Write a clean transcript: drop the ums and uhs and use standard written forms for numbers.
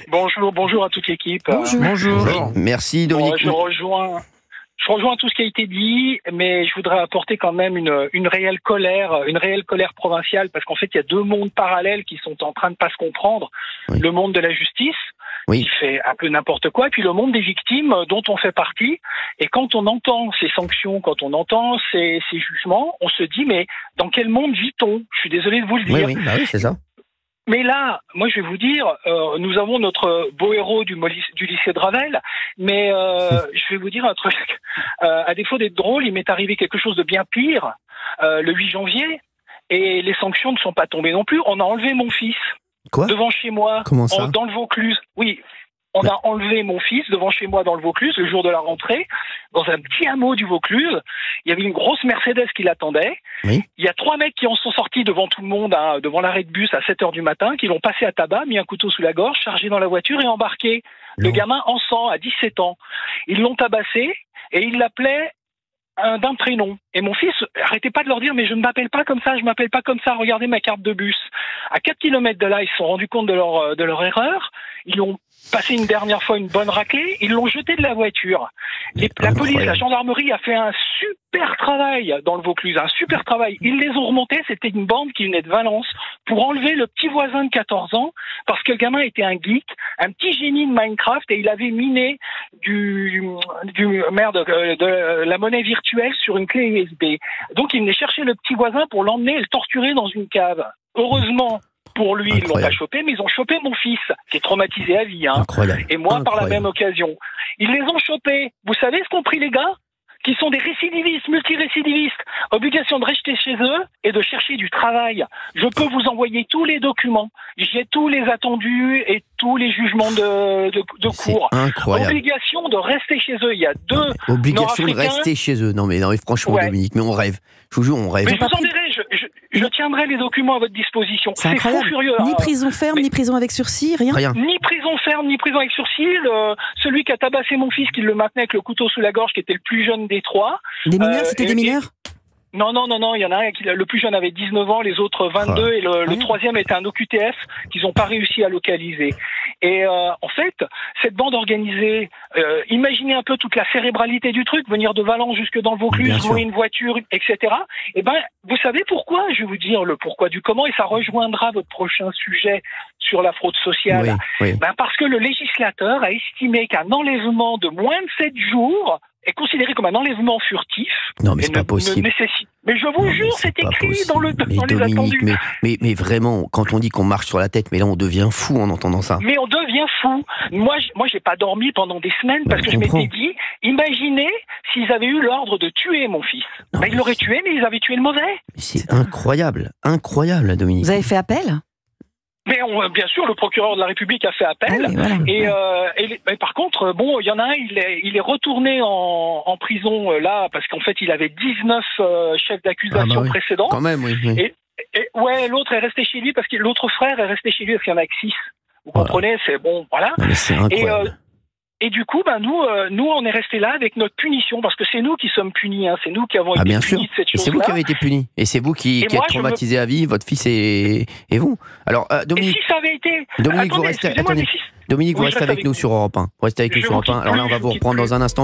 Bonjour à toute l'équipe. Bonjour. Merci Dominique. Je rejoins tout ce qui a été dit, mais je voudrais apporter quand même une réelle colère provinciale, parce qu'en fait, il y a deux mondes parallèles qui sont en train de pas se comprendre. Oui. Le monde de la justice, qui fait un peu n'importe quoi, et puis le monde des victimes dont on fait partie. Et quand on entend ces sanctions, quand on entend ces jugements, on se dit, mais dans quel monde vit-on? Je suis désolé de vous le dire. Oui, c'est ça. Mais là, moi je vais vous dire, nous avons notre beau héros du lycée de Ravel, mais je vais vous dire un truc. À défaut d'être drôle, il m'est arrivé quelque chose de bien pire le 8 janvier, et les sanctions ne sont pas tombées non plus. On a enlevé mon fils devant chez moi, dans le Vaucluse. Oui, on a enlevé mon fils devant chez moi dans le Vaucluse le jour de la rentrée, dans un petit hameau du Vaucluse. Il y avait une grosse Mercedes qui l'attendait. Oui. Il y a 3 mecs qui en sont sortis devant tout le monde, devant l'arrêt de bus à 7h du matin, qui l'ont passé à tabac, mis un couteau sous la gorge, chargé dans la voiture et embarqué. Le gamin en sang à 17 ans. Ils l'ont tabassé et ils l'appelaient d'un prénom. Et mon fils arrêtait pas de leur dire, mais je ne m'appelle pas comme ça, regardez ma carte de bus. À 4 km de là, ils se sont rendus compte de leur erreur. Ils ont passé une dernière fois une bonne raclée, ils l'ont jeté de la voiture. La police, la gendarmerie a fait un super travail dans le Vaucluse, un super travail. Ils les ont remontés, c'était une bande qui venait de Valence, pour enlever le petit voisin de 14 ans, parce que le gamin était un geek, un petit génie de Minecraft, et il avait miné de la monnaie virtuelle sur une clé USB. Donc il venait chercher le petit voisin pour l'emmener et le torturer dans une cave. Heureusement, pour lui, ils l'ont pas chopé, mais ils ont chopé mon fils, qui est traumatisé à vie, et moi par la même occasion. Ils les ont chopés. Vous savez ce qu'ont pris les gars? Qui sont des récidivistes, multirécidivistes. Obligation de rester chez eux et de chercher du travail. Je peux vous envoyer tous les documents. J'ai tous les attendus et tous les jugements de cours. Incroyable. Obligation de rester chez eux. Il y a deux Obligation de rester chez eux. Non mais franchement, Dominique, mais on rêve. Je vous jure, on rêve. Mais je vous enverrai, je tiendrai les documents à votre disposition. C'est fou furieux. Ni prison ferme, ni prison avec sursis, rien. Ni prison ferme, ni prison avec sursis. Celui qui a tabassé mon fils, qui le maintenait avec le couteau sous la gorge, qui était le plus jeune des 3. Des mineurs, c'était des mineurs? Non, il y en a un le plus jeune avait 19 ans, les autres 22, et le troisième était un OQTF qu'ils n'ont pas réussi à localiser. Et en fait, cette bande organisée, imaginez un peu toute la cérébralité du truc, venir de Valence jusque dans le Vaucluse, louer une voiture, etc. Et vous savez pourquoi? Je vais vous dire le pourquoi du comment, et ça rejoindra votre prochain sujet sur la fraude sociale. Oui. Parce que le législateur a estimé qu'un enlèvement de moins de 7 jours est considéré comme un enlèvement furtif. Non, mais c'est pas possible. Mais je vous jure, c'est écrit dans les attendus. Mais vraiment, quand on dit qu'on marche sur la tête, mais là on devient fou en entendant ça. Mais on devient fou. Moi, j'ai pas dormi pendant des semaines parce que je m'étais dit, imaginez s'ils avaient eu l'ordre de tuer mon fils. Ils l'auraient tué, mais ils avaient tué le mauvais. C'est incroyable, Dominique. Vous avez fait appel? Mais bien sûr, le procureur de la République a fait appel. Mais par contre, il y en a un, il est retourné en prison là parce qu'en fait, il avait 19 chefs d'accusation précédents. Quand même, oui. Et l'autre est resté chez lui parce que l'autre frère est resté chez lui parce qu'il y en a que 6. Vous comprenez, c'est bon, voilà. Non, mais c'est incroyable. Et du coup, nous, on est resté là avec notre punition, parce que c'est nous qui sommes punis, c'est nous qui avons été punis de cette chose-là. Et c'est vous qui avez été punis, et c'est vous qui êtes traumatisé à vie, votre fils et vous. Alors, Dominique, et si ça avait été... Dominique, vous restez avec nous sur Europe 1. Vous restez avec nous sur Europe 1. Alors là, on va vous reprendre dans un instant.